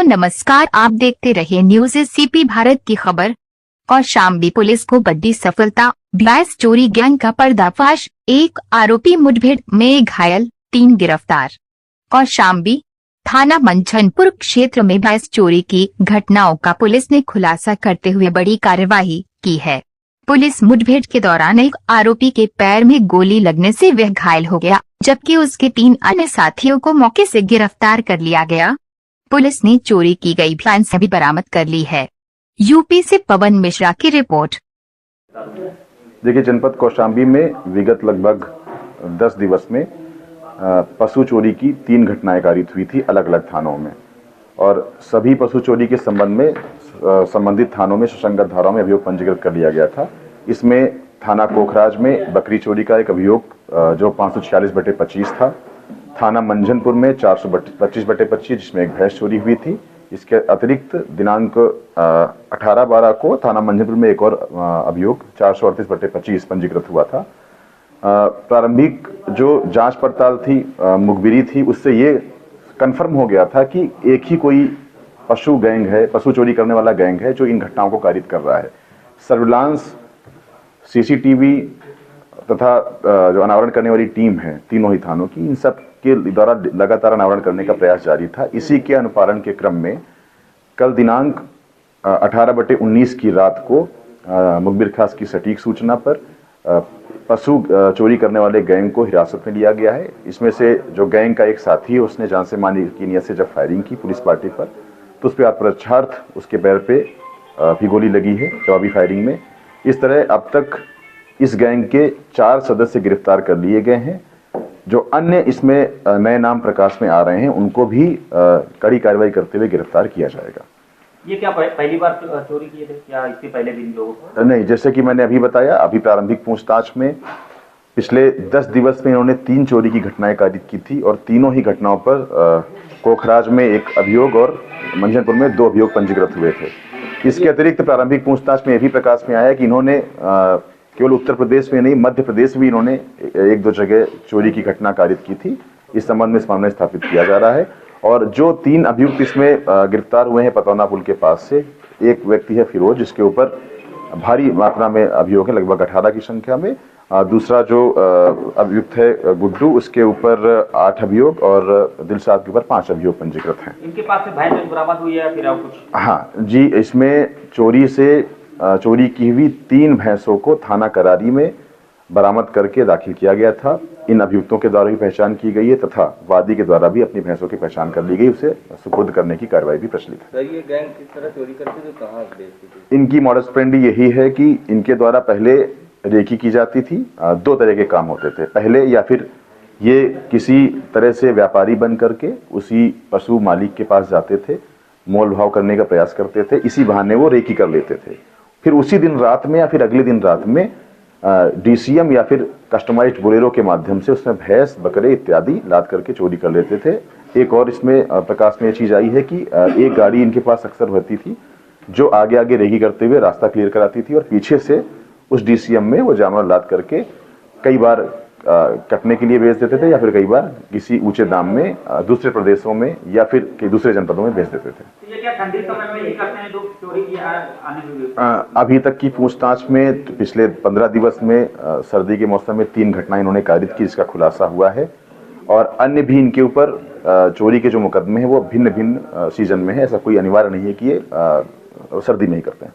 तो नमस्कार, आप देखते रहे न्यूज़ सीपी भारत की खबर। कौशाम्बी पुलिस को बड़ी सफलता, 22 चोरी गैंग का पर्दाफाश, एक आरोपी मुठभेड़ में घायल, 3 गिरफ्तार। कौशाम्बी थाना मंझनपुर क्षेत्र में 22 चोरी की घटनाओं का पुलिस ने खुलासा करते हुए बड़ी कार्रवाई की है। पुलिस मुठभेड़ के दौरान एक आरोपी के पैर में गोली लगने से वह घायल हो गया, जबकि उसके 3 अन्य साथियों को मौके से गिरफ्तार कर लिया गया। पुलिस ने चोरी की गई भैंस भी बरामद कर ली है। यूपी से पवन मिश्रा की रिपोर्ट। देखिए, जनपद कौशाम्बी में विगत लगभग 10 दिवस में पशु चोरी की 3 घटनाएं कारित हुई थी अलग अलग थानों में, और सभी पशु चोरी के संबंध में संबंधित थानों में सुसंगत धाराओं में अभियोग पंजीकृत कर लिया गया था। इसमें थाना कोखराज में बकरी चोरी का एक अभियोग जो 546/25 था, थाना मंझनपुर में 425/25 जिसमें एक भैंस चोरी हुई थी। इसके अतिरिक्त दिनांक 18/12 को थाना मंझनपुर में एक और अभियोग 438/25 पंजीकृत हुआ था। प्रारंभिक जो जांच पड़ताल थी, मुखबिरी थी, उससे ये कंफर्म हो गया था कि एक ही कोई पशु गैंग है, पशु चोरी करने वाला गैंग है जो इन घटनाओं को कारित कर रहा है। सर्विलांस, सीसीटीवी तथा जो अनावरण करने वाली टीम है तीनों ही थानों की, इन सब के द्वारा लगातार अनावरण करने का प्रयास जारी था। इसी के अनुपालन के क्रम में कल दिनांक 18/19 की रात को मुखबिर खास की सटीक सूचना पर पशु चोरी करने वाले गैंग को हिरासत में लिया गया है। इसमें से जो गैंग का एक साथी है, उसने जान से मारने की नीयत से जब फायरिंग की पुलिस पार्टी पर, तो उस पर आत्मरक्षार्थ उसके पैर पे भी गोली लगी है जवाबी फायरिंग में। इस तरह अब तक इस गैंग के 4 सदस्य गिरफ्तार कर लिए गए हैं। जो अन्य इसमें नए नाम प्रकाश में आ रहे हैं, उनको भी कड़ी कार्रवाई करते हुए गिरफ्तार किया जाएगा। ये क्या पहली बार चोरी किए थे, क्या इससे पहले भी इन लोगों को? नहीं, जैसे कि मैंने अभी बताया, अभी प्रारंभिक पूछताछ में पिछले 10 दिवस में इन्होंने 3 चोरी की घटनाएं कारित की थी, और तीनों ही घटनाओं पर कोखराज में एक अभियोग और मंझनपुर में 2 अभियोग पंजीकृत हुए थे। इसके अतिरिक्त प्रारंभिक पूछताछ में यह भी प्रकाश में आया कि इन्होंने केवल उत्तर प्रदेश में नहीं, मध्य प्रदेश में इन्होंने 1-2 जगह चोरी की घटना कारित की थी। इस संबंध में इस मामला स्थापित किया जा रहा है, और जो 3 अभियुक्त इसमें गिरफ्तार हुए हैं पतौना पुल के पास से, एक व्यक्ति है फिरोज, जिसके ऊपर भारी मात्रा में अभियोग है, लगभग 18 की संख्या में। दूसरा जो अभियुक्त है गुड्डू, उसके ऊपर 8 अभियोग, और दिलशाद के ऊपर 5 अभियोग पंजीकृत हैं। इनके पास से भैंस बरामद हुई है फिर और कुछ? हाँ जी, इसमें चोरी की हुई 3 भैंसों को थाना करारी में बरामद करके दाखिल किया गया था। इन अभियुक्तों के द्वारा भी पहचान की गई है तथा वादी के द्वारा भी अपनी भैंसों की पहचान कर ली गई, उसे सुपुर्द करने की कार्रवाई भी प्रचलित है। सर, ये गैंग किस तरह चोरी करते थे, कहाँ बेचते थे? इनकी मॉडस ऑपरेंडी यही है कि इनके द्वारा पहले रेकी की जाती थी। 2 तरह के काम होते थे। पहले या फिर ये किसी तरह से व्यापारी बन करके उसी पशु मालिक के पास जाते थे, मोल भाव करने का प्रयास करते थे, इसी बहाने वो रेकी कर लेते थे। फिर उसी दिन रात में या फिर अगले दिन रात में डीसीएम या फिर कस्टमाइज्ड बोलेरो के माध्यम से उसमें भैंस, बकरे इत्यादि लाद करके चोरी कर लेते थे। एक और इसमें प्रकाश में ये चीज आई है कि एक गाड़ी इनके पास अक्सर रहती थी जो आगे आगे रेकी करते हुए रास्ता क्लियर कराती थी, और पीछे से उस डीसीएम में वो जानवर लाद करके कई बार कटने के लिए भेज देते थे, या फिर कई बार किसी ऊंचे दाम में दूसरे प्रदेशों में या फिर कई दूसरे जनपदों में भेज देते थे। ये क्या ठंडी समय में ही करते हैं लोग चोरी की आने में? अभी तक की पूछताछ में पिछले 15 दिवस में सर्दी के मौसम में 3 घटनाएं इन्होंने कारित की, जिसका खुलासा हुआ है, और अन्य भी इनके ऊपर चोरी के जो मुकदमे हैं वो भिन्न भिन्न सीजन में है। ऐसा कोई अनिवार्य नहीं है कि ये सर्दी में ही करते हैं।